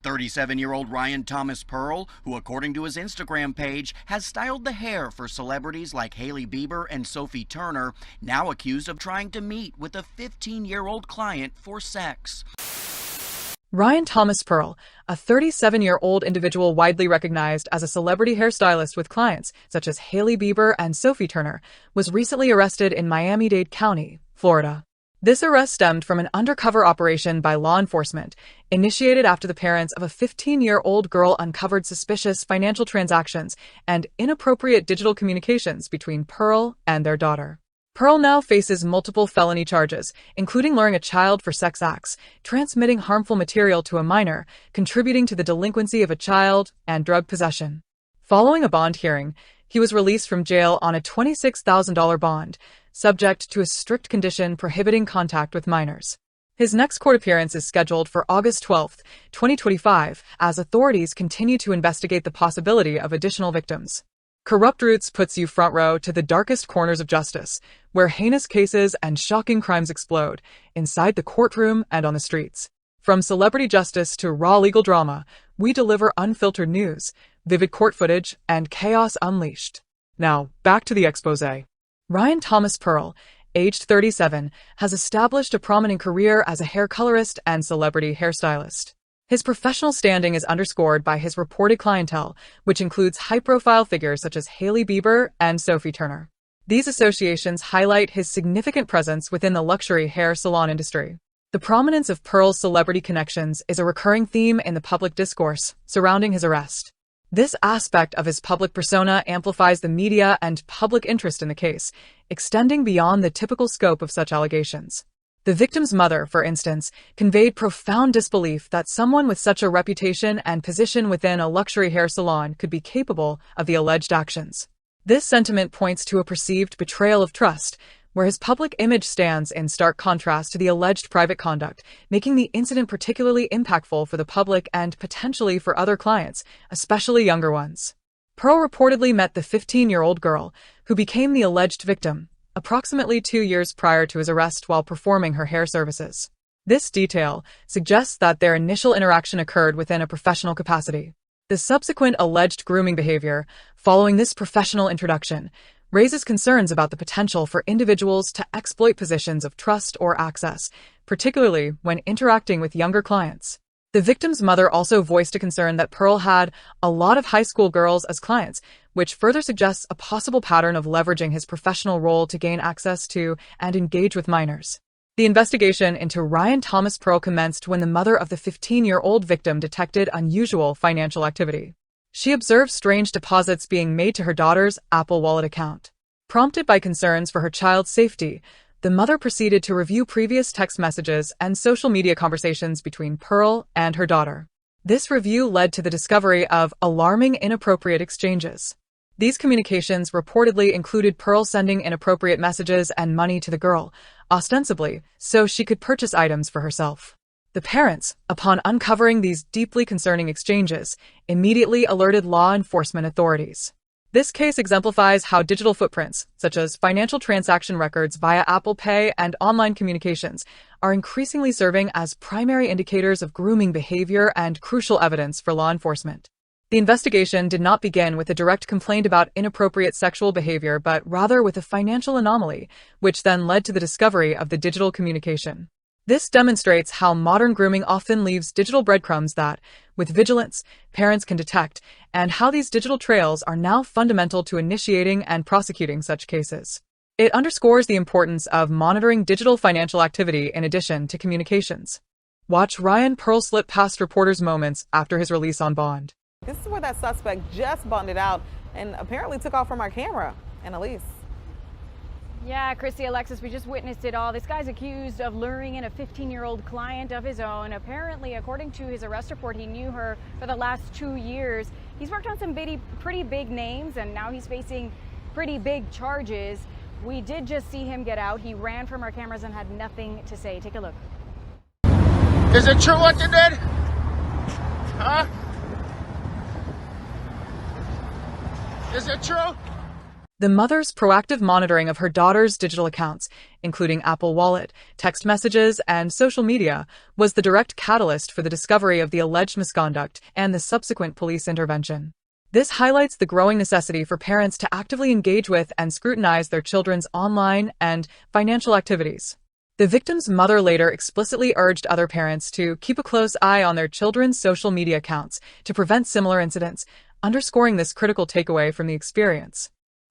37-year-old Ryan Thomas Pearl, who according to his Instagram page has styled the hair for celebrities like Hailey Bieber and Sophie Turner, now accused of trying to meet with a 15-year-old client for sex. Ryan Thomas Pearl, a 37-year-old individual widely recognized as a celebrity hairstylist with clients such as Hailey Bieber and Sophie Turner, was recently arrested in Miami-Dade County, Florida. This arrest stemmed from an undercover operation by law enforcement, initiated after the parents of a 15-year-old girl uncovered suspicious financial transactions and inappropriate digital communications between Pearl and their daughter. Pearl now faces multiple felony charges, including luring a child for sex acts, transmitting harmful material to a minor, contributing to the delinquency of a child, and drug possession. Following a bond hearing, he was released from jail on a $26,000 bond, subject to a strict condition prohibiting contact with minors. His next court appearance is scheduled for August 12, 2025, as authorities continue to investigate the possibility of additional victims. Corrupt Roots puts you front row to the darkest corners of justice, where heinous cases and shocking crimes explode, inside the courtroom and on the streets. From celebrity justice to raw legal drama, we deliver unfiltered news, vivid court footage, and chaos unleashed. Now, back to the exposé. Ryan Thomas Pearl, aged 37, has established a prominent career as a hair colorist and celebrity hairstylist. His professional standing is underscored by his reported clientele, which includes high-profile figures such as Hailey Bieber and Sophie Turner. These associations highlight his significant presence within the luxury hair salon industry. The prominence of Pearl's celebrity connections is a recurring theme in the public discourse surrounding his arrest. This aspect of his public persona amplifies the media and public interest in the case, extending beyond the typical scope of such allegations. The victim's mother, for instance, conveyed profound disbelief that someone with such a reputation and position within a luxury hair salon could be capable of the alleged actions. This sentiment points to a perceived betrayal of trust, where his public image stands in stark contrast to the alleged private conduct, making the incident particularly impactful for the public and potentially for other clients, especially younger ones. Pearl reportedly met the 15-year-old girl, who became the alleged victim, approximately 2 years prior to his arrest while performing her hair services. This detail suggests that their initial interaction occurred within a professional capacity. The subsequent alleged grooming behavior, following this professional introduction, raises concerns about the potential for individuals to exploit positions of trust or access, particularly when interacting with younger clients. The victim's mother also voiced a concern that Pearl had a lot of high school girls as clients, which further suggests a possible pattern of leveraging his professional role to gain access to and engage with minors. The investigation into Ryan Thomas Pearl commenced when the mother of the 15-year-old victim detected unusual financial activity. She observed strange deposits being made to her daughter's Apple Wallet account. Prompted by concerns for her child's safety, the mother proceeded to review previous text messages and social media conversations between Pearl and her daughter. This review led to the discovery of alarming inappropriate exchanges. These communications reportedly included Pearl sending inappropriate messages and money to the girl, ostensibly so she could purchase items for herself. The parents, upon uncovering these deeply concerning exchanges, immediately alerted law enforcement authorities. This case exemplifies how digital footprints, such as financial transaction records via Apple Pay and online communications, are increasingly serving as primary indicators of grooming behavior and crucial evidence for law enforcement. The investigation did not begin with a direct complaint about inappropriate sexual behavior, but rather with a financial anomaly, which then led to the discovery of the digital communication. This demonstrates how modern grooming often leaves digital breadcrumbs that, with vigilance, parents can detect, and how these digital trails are now fundamental to initiating and prosecuting such cases. It underscores the importance of monitoring digital financial activity in addition to communications. Watch Ryan Pearl slip past reporters moments after his release on bond. This is where that suspect just bonded out and apparently took off from our camera. Annalise. Yeah, Christy, Alexis, we just witnessed it all. This guy's accused of luring in a 15-year-old client of his own. Apparently, according to his arrest report, he knew her for the last 2 years. He's worked on some pretty big names, and now he's facing pretty big charges. We did just see him get out. He ran from our cameras and had nothing to say. Take a look. Is it true what you did? Huh? Is it true? The mother's proactive monitoring of her daughter's digital accounts, including Apple Wallet, text messages, and social media, was the direct catalyst for the discovery of the alleged misconduct and the subsequent police intervention. This highlights the growing necessity for parents to actively engage with and scrutinize their children's online and financial activities. The victim's mother later explicitly urged other parents to keep a close eye on their children's social media accounts to prevent similar incidents, underscoring this critical takeaway from the experience.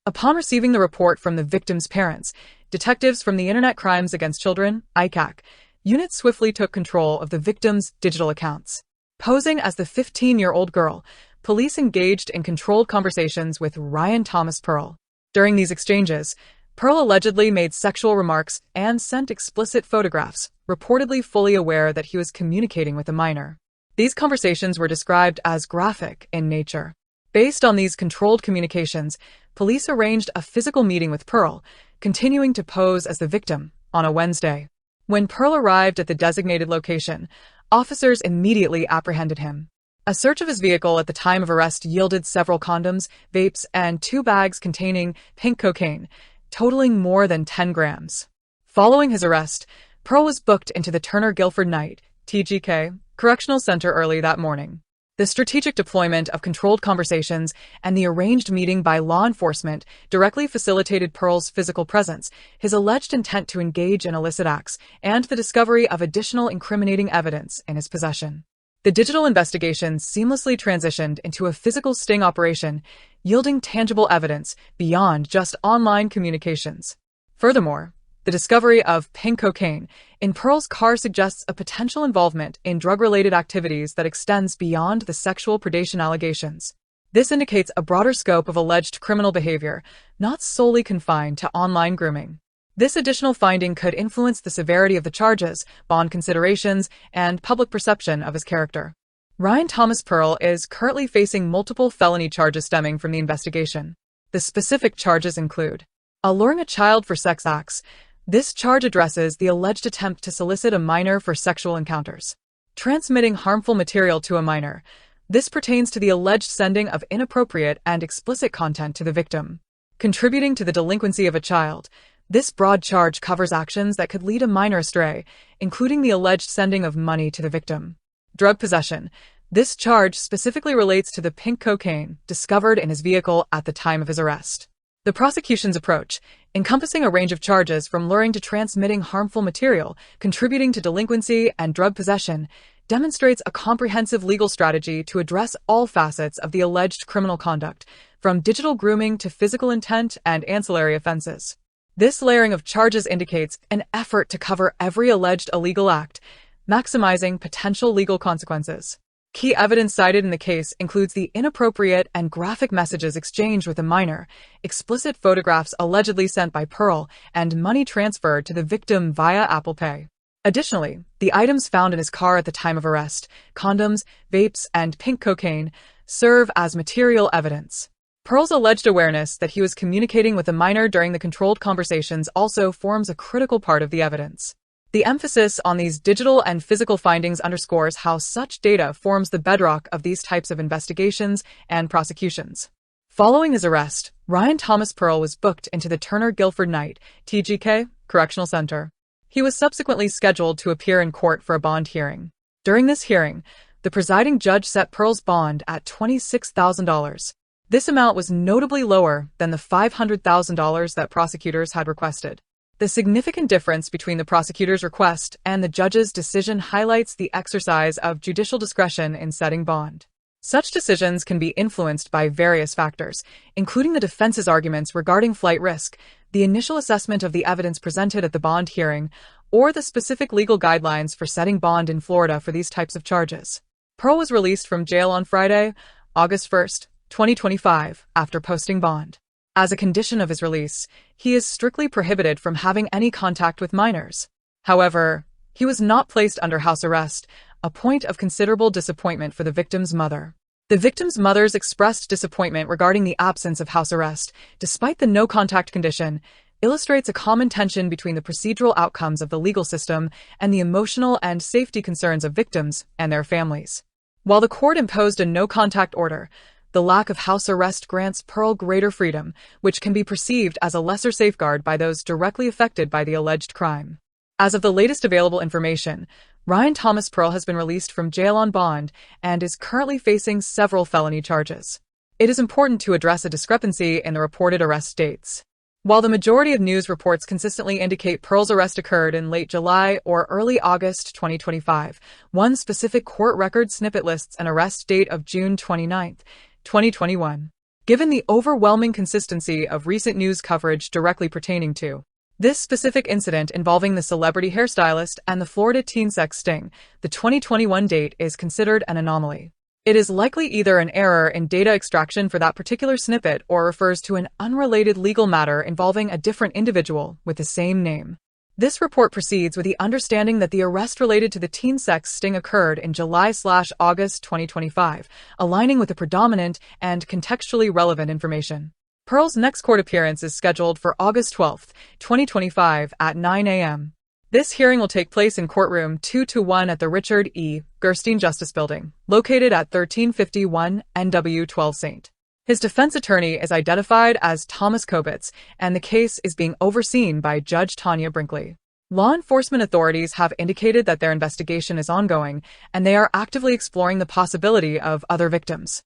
Upon receiving the report from the victim's parents, detectives from the Internet Crimes Against Children (ICAC) unit swiftly took control of the victim's digital accounts. Posing as the 15-year-old girl, police engaged in controlled conversations with Ryan Thomas Pearl. During these exchanges, Pearl allegedly made sexual remarks and sent explicit photographs, reportedly fully aware that he was communicating with a minor. These conversations were described as graphic in nature. Based on these controlled communications, police arranged a physical meeting with Pearl, continuing to pose as the victim, on a Wednesday. When Pearl arrived at the designated location, officers immediately apprehended him. A search of his vehicle at the time of arrest yielded several condoms, vapes, and 2 bags containing pink cocaine, totaling more than 10 grams. Following his arrest, Pearl was booked into the Turner Guilford Knight (TGK) Correctional Center early that morning. The strategic deployment of controlled conversations and the arranged meeting by law enforcement directly facilitated Pearl's physical presence, his alleged intent to engage in illicit acts, and the discovery of additional incriminating evidence in his possession. The digital investigation seamlessly transitioned into a physical sting operation, yielding tangible evidence beyond just online communications. Furthermore, the discovery of pink cocaine in Pearl's car suggests a potential involvement in drug-related activities that extends beyond the sexual predation allegations. This indicates a broader scope of alleged criminal behavior, not solely confined to online grooming. This additional finding could influence the severity of the charges, bond considerations, and public perception of his character. Ryan Thomas Pearl is currently facing multiple felony charges stemming from the investigation. The specific charges include alluring a child for sex acts. This charge addresses the alleged attempt to solicit a minor for sexual encounters. Transmitting harmful material to a minor. This pertains to the alleged sending of inappropriate and explicit content to the victim. Contributing to the delinquency of a child. This broad charge covers actions that could lead a minor astray, including the alleged sending of money to the victim. Drug possession. This charge specifically relates to the pink cocaine discovered in his vehicle at the time of his arrest. The prosecution's approach, encompassing a range of charges from luring to transmitting harmful material, contributing to delinquency, and drug possession, demonstrates a comprehensive legal strategy to address all facets of the alleged criminal conduct, from digital grooming to physical intent and ancillary offenses. This layering of charges indicates an effort to cover every alleged illegal act, maximizing potential legal consequences. Key evidence cited in the case includes the inappropriate and graphic messages exchanged with a minor, explicit photographs allegedly sent by Pearl, and money transferred to the victim via Apple Pay. Additionally, the items found in his car at the time of arrest, condoms, vapes, and pink cocaine, serve as material evidence. Pearl's alleged awareness that he was communicating with a minor during the controlled conversations also forms a critical part of the evidence. The emphasis on these digital and physical findings underscores how such data forms the bedrock of these types of investigations and prosecutions. Following his arrest, Ryan Thomas Pearl was booked into the Turner Guilford Knight (TGK) Correctional Center. He was subsequently scheduled to appear in court for a bond hearing. During this hearing, the presiding judge set Pearl's bond at $26,000. This amount was notably lower than the $500,000 that prosecutors had requested. The significant difference between the prosecutor's request and the judge's decision highlights the exercise of judicial discretion in setting bond. Such decisions can be influenced by various factors, including the defense's arguments regarding flight risk, the initial assessment of the evidence presented at the bond hearing, or the specific legal guidelines for setting bond in Florida for these types of charges. Pearl was released from jail on Friday, August 1st, 2025, after posting bond. As a condition of his release, he is strictly prohibited from having any contact with minors. However, he was not placed under house arrest, a point of considerable disappointment for the victim's mother. The victim's mother's expressed disappointment regarding the absence of house arrest, despite the no-contact condition, illustrates a common tension between the procedural outcomes of the legal system and the emotional and safety concerns of victims and their families. While the court imposed a no-contact order, The lack of house arrest grants Pearl greater freedom, which can be perceived as a lesser safeguard by those directly affected by the alleged crime. As of the latest available information, Ryan Thomas Pearl has been released from jail on bond and is currently facing several felony charges. It is important to address a discrepancy in the reported arrest dates. While the majority of news reports consistently indicate Pearl's arrest occurred in late July or early August 2025, one specific court record snippet lists an arrest date of June 29, 2021. Given the overwhelming consistency of recent news coverage directly pertaining to this specific incident involving the celebrity hairstylist and the Florida teen sex sting, the 2021 date is considered an anomaly. It is likely either an error in data extraction for that particular snippet or refers to an unrelated legal matter involving a different individual with the same name. This report proceeds with the understanding that the arrest related to the teen sex sting occurred in July/August 2025, aligning with the predominant and contextually relevant information. Pearl's next court appearance is scheduled for August 12, 2025 at 9 a.m. This hearing will take place in courtroom 221 at the Richard E. Gerstein Justice Building, located at 1351 NW 12 St. His defense attorney is identified as Thomas Kobitz, and the case is being overseen by Judge Tanya Brinkley. Law enforcement authorities have indicated that their investigation is ongoing, and they are actively exploring the possibility of other victims.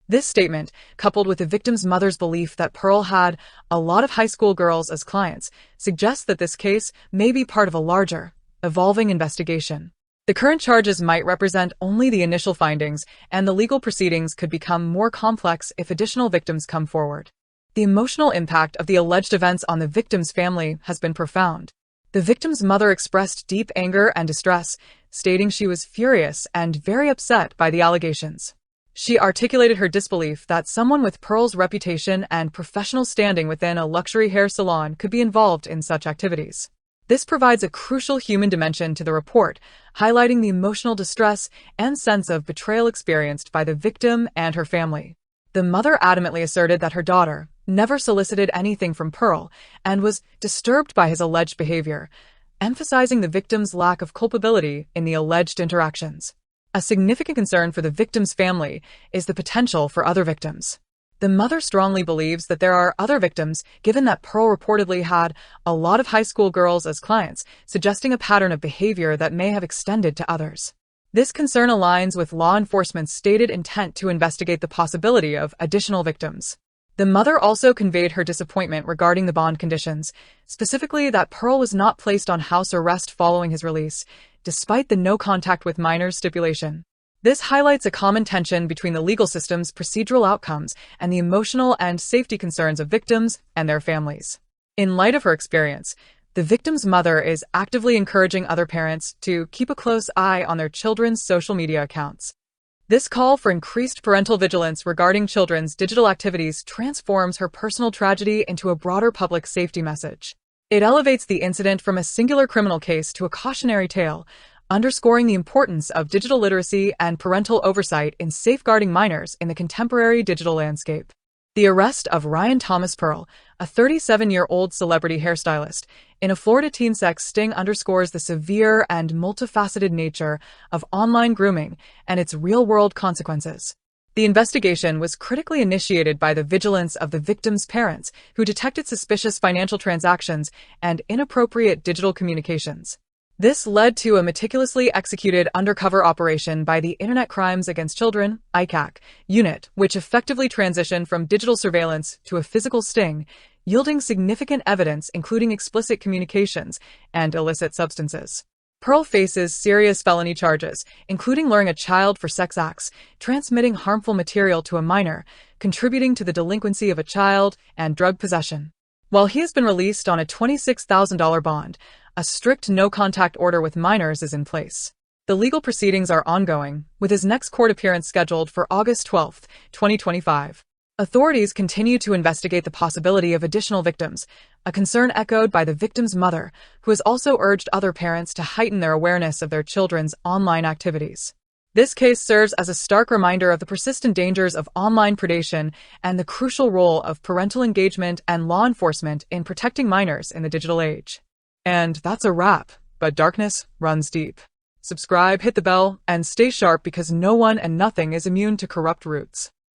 This statement, coupled with the victim's mother's belief that Pearl had a lot of high school girls as clients, suggests that this case may be part of a larger, evolving investigation. The current charges might represent only the initial findings, and the legal proceedings could become more complex if additional victims come forward. The emotional impact of the alleged events on the victim's family has been profound. The victim's mother expressed deep anger and distress, stating she was furious and very upset by the allegations. She articulated her disbelief that someone with Pearl's reputation and professional standing within a luxury hair salon could be involved in such activities. This provides a crucial human dimension to the report, highlighting the emotional distress and sense of betrayal experienced by the victim and her family. The mother adamantly asserted that her daughter never solicited anything from Pearl and was disturbed by his alleged behavior, emphasizing the victim's lack of culpability in the alleged interactions. A significant concern for the victim's family is the potential for other victims. The mother strongly believes that there are other victims, given that Pearl reportedly had a lot of high school girls as clients, suggesting a pattern of behavior that may have extended to others. This concern aligns with law enforcement's stated intent to investigate the possibility of additional victims. The mother also conveyed her disappointment regarding the bond conditions, specifically that Pearl was not placed on house arrest following his release, despite the no contact with minors stipulation. This highlights a common tension between the legal system's procedural outcomes and the emotional and safety concerns of victims and their families. In light of her experience, the victim's mother is actively encouraging other parents to keep a close eye on their children's social media accounts. This call for increased parental vigilance regarding children's digital activities transforms her personal tragedy into a broader public safety message. It elevates the incident from a singular criminal case to a cautionary tale, underscoring the importance of digital literacy and parental oversight in safeguarding minors in the contemporary digital landscape. The arrest of Ryan Thomas Pearl, a 37-year-old celebrity hairstylist, in a Florida teen sex sting underscores the severe and multifaceted nature of online grooming and its real-world consequences. The investigation was critically initiated by the vigilance of the victim's parents, who detected suspicious financial transactions and inappropriate digital communications. This led to a meticulously executed undercover operation by the Internet Crimes Against Children (ICAC) unit, which effectively transitioned from digital surveillance to a physical sting, yielding significant evidence including explicit communications and illicit substances. Pearl faces serious felony charges, including luring a child for sex acts, transmitting harmful material to a minor, contributing to the delinquency of a child, and drug possession. While he has been released on a $26,000 bond, a strict no-contact order with minors is in place. The legal proceedings are ongoing, with his next court appearance scheduled for August 12, 2025. Authorities continue to investigate the possibility of additional victims, a concern echoed by the victim's mother, who has also urged other parents to heighten their awareness of their children's online activities. This case serves as a stark reminder of the persistent dangers of online predation and the crucial role of parental engagement and law enforcement in protecting minors in the digital age. And that's a wrap, but darkness runs deep. Subscribe, hit the bell, and stay sharp because no one and nothing is immune to corrupt roots.